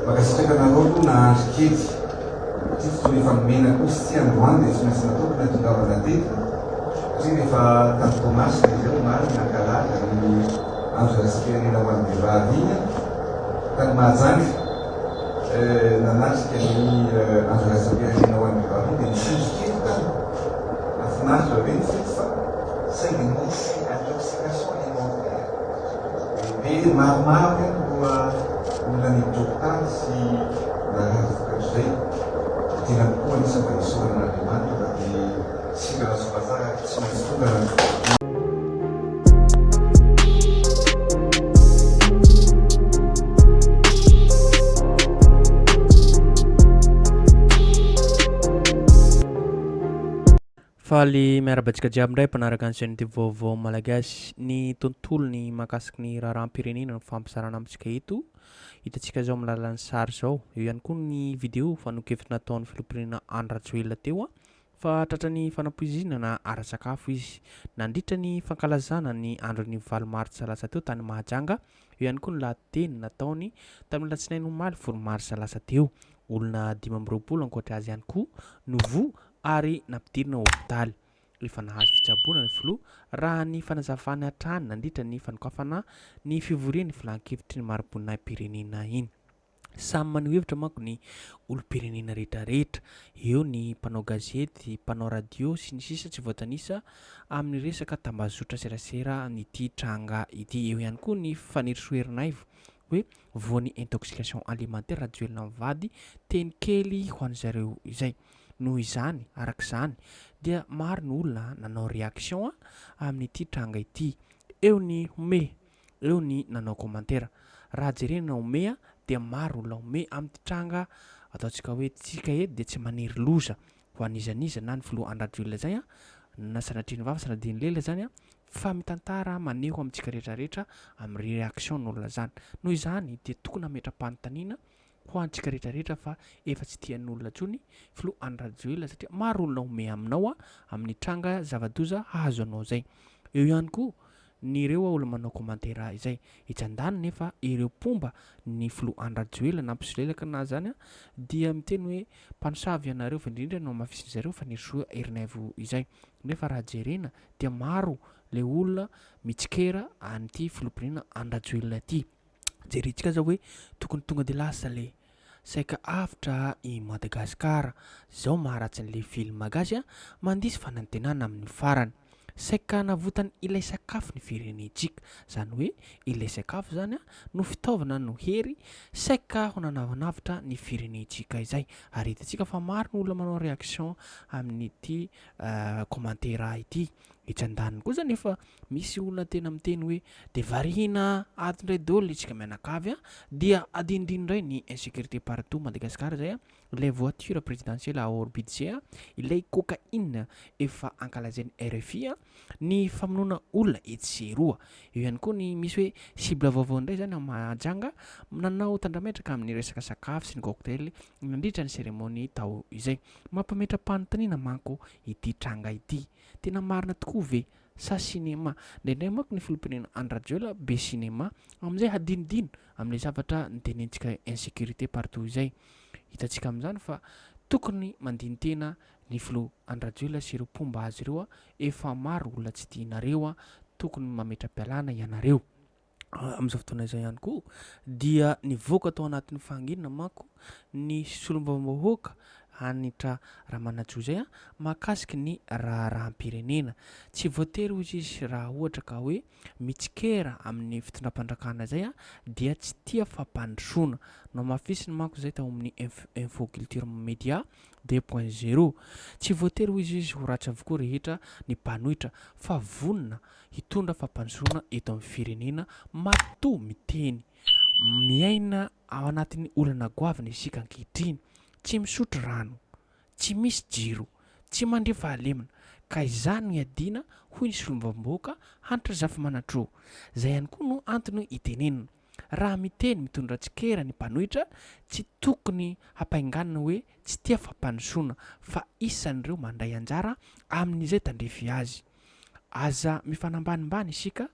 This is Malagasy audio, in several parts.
Makasitraka nareo nahandro kely tiako rehefa mena koa sy tsy androany dia tsy maintsy nataoko na tongavana tetika satria rehefa tamin'ny tomasina izao marina nankalaza ny andro rasim-pirenena ho an'ny vehivavy iny tany mahajanga nanatrika ny andro rasim-pirenena ho an'ny vehivavy iny dia nisindry kely tany mahafinaritra be ny fety fa saingy misy intoxication alimentaire be maromaro ihany mbola olona nidokotany sy narary vokatry zay tena kokoa anisany fa nisoran'Andriamanitra dia sika nasoa tsara tsy maintsy tokana faly miarabantsika jiaby indray mpanaraka ny chaîne vaovao malagasy ny tontolo ny mahakasiky ny raharam-pirenena ny fampizarana amintsika eto hitantsika zao amin'ny alalan'ny sary zao eo ihany koa ny vidéo fanokefitra nataon'ny filoham-pirenena Andry Rajoelina teo fa tratrany fanampoizinana ara-sakafo izy nandritra ny fankalazana ny andron'ny 9 martsa lasa teo tany Mahajanga eo ihany koa ny lahateny nataony tamin'ny latsinainy omaly 10 martsa lasa teo olona 12 ankoatra azy ihany koa novo ary nampidirina hôpitaly rehefa nahazo fitsaboana ny filoha raha ny fanazavana hatrany nandritra ny fanokafana ny fivorian'ny filan-kevitry ny maribonina-pirenena iny samy maneho hevitra manko ny olo-pirenena rehetrarehetra eo ny mpanao gazety mpanao radio sy ny sisa tsy voatanisa amin'ny resaka tambazotra serasera nyity tranga ity eo ihany koa ny fanirisoherinaivo hoe voan'ny intoxication alimentaire Rajoelina mivady teny kely ho an'ny zareo izay noho izany arak'izany dia maro ny olona nanao réaction amin'ity tranga ity eo ny home eo ny nanao commentaire raha jerena home dia maro olona home amin'ny tranga ataontsika hoe tsika eto dia tsy maniry loza ho an'izaniza na ny filoha Andry Rajoelina zay na sanatriany vava sanadiny lela zany fa mitantara maneho amintsika rehetrarehetra amin'ny réaction n'olona zany noho izany dia tokony hametra-panontaniana ho antsika rehetrarehetra fa efa tsy tian'olona tsony filoha Andry Rajoelina satria maro olona home aminao amin'ny tranga zava-doza hahazo anao zay eo ihany koa ny ireo olona manao commentaire izay hitsan-dany nefa ireo pomba ny filoha Andry Rajoelina nampisolelaka na zany dia miteny hoe mpanosavy ianareo fa indrindra no mafisiny zareo fa nirisoa herinaivo izay nefa raha jerena dia maro le olona mitsikera an'ity filoham-pirenena Andry Rajoelina ity jeritsika zao hoe tokony tonga de lasa le saika avitra i Madagasikara zao maharatsy n'le film gasy mandisy fanantenana amin'ny farany saika navotany ilay sakafo ny firenentsika zany hoe ilay sakafo zany no fitaovana no hery saika ho nanavanavitra ny firenentsika izay ary hitantsika fa maro ny olona manao réaction amin'ity commentaire ity hitsan-daniny koa zany efa misy olona tena miteny hoe de varina atondray dôly itsika mianakavy dia adinindray ny insécurité partout Madagasikara zay ilay voiture présidentielle à hors budget ilay cocaïne efa ankalazainy RFI ny famonoana olona etseroa eo ihany koa ny misy hoe cible vaovao indray zany Mahajanga nanao tandrametraka amin'ny resaka sakafo sy ny cocktail nandritra ny cérémonie tao izay mampametra-panontaniana manko ity tranga ity tena marina tokoa ve sa cinéma ndraindray manko ny filoham-pirenena Andry Rajoelina be cinéma amin'izay hadinidino amin'ilay zavatra nitenentsika insécurité partout izay hitantsika amin'izany fa tokony mandini-tena ny filoha Andry Rajoelina sy ireo pomba azy ireo efa maro olona tsy tianareo tokony mametra-pialana ianareo amin'izao fotoana izay ihany koa dia nivoaka tao anatin'ny fanginana manko ny solombavam-bahoaka hanitra Ramanatsoa zay mahakasiky ny raharam-pirenena tsy voatery hozy izy raha ohatra ka hoe mitsikera amin'ny fitondram-pandrakana zay dia tsy tia fampandrosoana no mafisiny manko zay tao amin'ny info culture média 2.0 tsy voatery hozy izy ho ratsy avokoa rehetra ny mpanohitra fa vonona hitondra fampandrosoana eto amin'ny firenena matoa miteny miaina ao anatin'ny olana goavana isika ankehitriny tsy misotro rano tsy misy jiro tsy mandre fahalemana ka izany ny adina hoy ny solombavam-bahoaka hanitra zafa-manatro zay ihany koa no antony itenenina raha miteny mitondra tsikera ny mpanohitra tsy tokony hampainganina hoe tsy tia fampandrosoana fa isan'ireo mandray anjara amin'izay tandrefy azy aza mifanambanimbany isika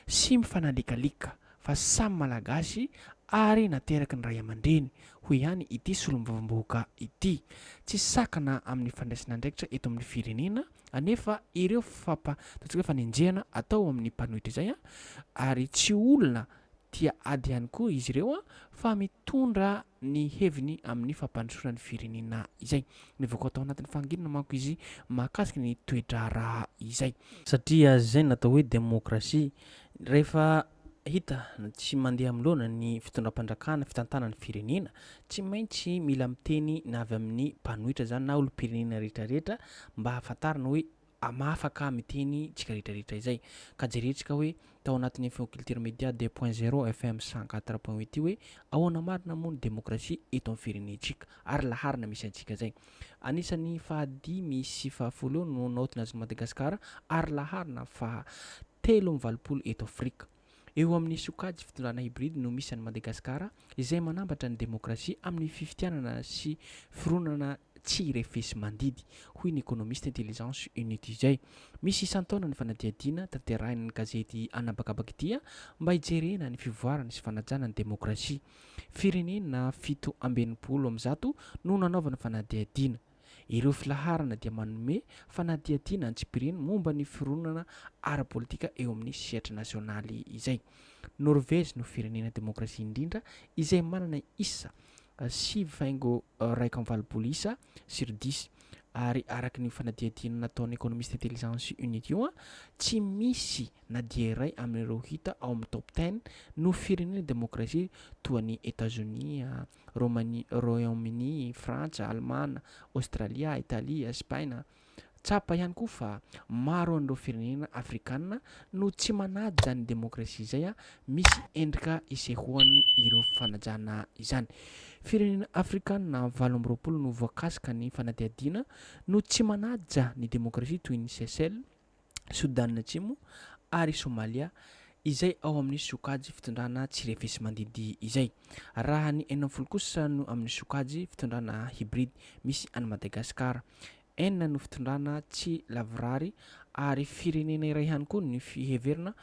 sy mifanalikalika fa samy malagasy ary nateraka ny ray aman-dreny hoy ihany ity solombavam-bahoaka ity tsy sakana amin'ny fandraisana andraikitra eto amin'ny firenena anefa ireo ataontsika hoe fanenjehana atao amin'ny mpanohitra izay ary tsy olona tia ady ihany koa izy ireo fa mitondra ny heviny amin'ny fampandrosoana ny firenena izay mivoaka atao anatin'ny fangirana manko izy mahakasika ny toedrara izay satria zay natao hoe demokrasia rehefa hita tsy mandeha amloana ny fitondram-pandrakana fitantanany firenena tsy maintsy mila miteny na avy amin'ny mpanohitra zany na olo-pirenena rehetrarehetra mba hahafantarana hoe mahafaka miteny tsika rehetrarehetra izay ka jeretsika hoe tao anatin'ny info culture média 2.0 FM 104.8 hoe ahoana marina moa ny demokrasia eto amin'ny firenentsika ary laharina misy antsika zay anisan'ny fahadimy sy fahafolo no naotina azy Madagasikara ary laharina fahatelo amby valopolo eto Afrika eo amin'ny sokajy fitondrana hybride no misy any Madagasikara izay manambatra ny demokrasia amin'ny fifitianana sy fironana tsy refesy mandidy hoy ny économiste intelligence unity izay misy isan-taona ny fanadihadiana tanterahina ny gazety anabakabaka ity mba hijerena ny fivoarana sy fanajana ny demokrasia firenena 7/100 no nanaovana fanadihadiana ireo filaharana dia manome fanadihadiana antsipireny momba ny fironana ara-politika eo amin'ny sehatra nasionaly izay Norvège no firenena demokrasia indrindra izay manana isa 7,valopolo isa sur 10 ary araky ny fanadihadiana nataon'ny économiste intelligence unity io tsy misy nadia iray amin'ireo hita ao amin'ny top 10 no firenena demokrasia toa ny États-Unis, Royaume-Uni, Frantsa, Allemagne, Australia, Italia, Espagne tsapa ihany koa fa maro an'ireo firenena afrikanina no tsy manaja ny demokrasia izay misy endrika isehoany ireo fanajana izany firenena afrikanina 7 no voakasika ny fanadihadiana no tsy manaja ny demokrasia toy ny Seychelles, Sudan Atsimo ary Somalia izay ao amin'ny sokajy fitondrana tsy refesy mandidy izay raha ny 40 kosa no amin'ny sokajy fitondrana hybride misy any Madagasikara enina no fitondrana tsy lavirary ary firenena iray ihany koa ny fiheverina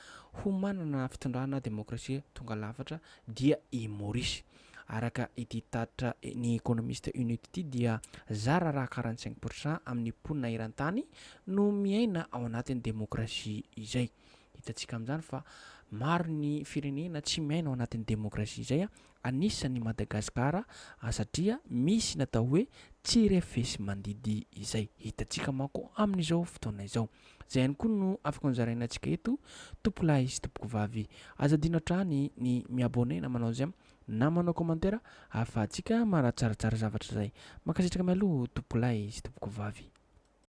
ho manana fitondrana demokrasia tonga lafatra dia i Maurice araka ity tatitra ny économiste unity ity dia zara raha 45% amin'ny mponina eran-tany no miaina ao anatin'ny demokrasia izay hitantsika amin'izany fa maro ny firenena tsy miaina ao anatin'ny demokrasia izay anisan'ny Madagasikara satria misy natao hoe tsy refesy mandidy izay hitantsika manko amin'izao fotoana izao zay ihany koa no afaka nozarainantsika eto tompolahy sy tompoko vavy azadina hatrany ny miabone na manao zay na manao commentaire ahafahantsika maratsaratsara zavatra zay makasitraka mialoha tompolahy sy tompoko vavy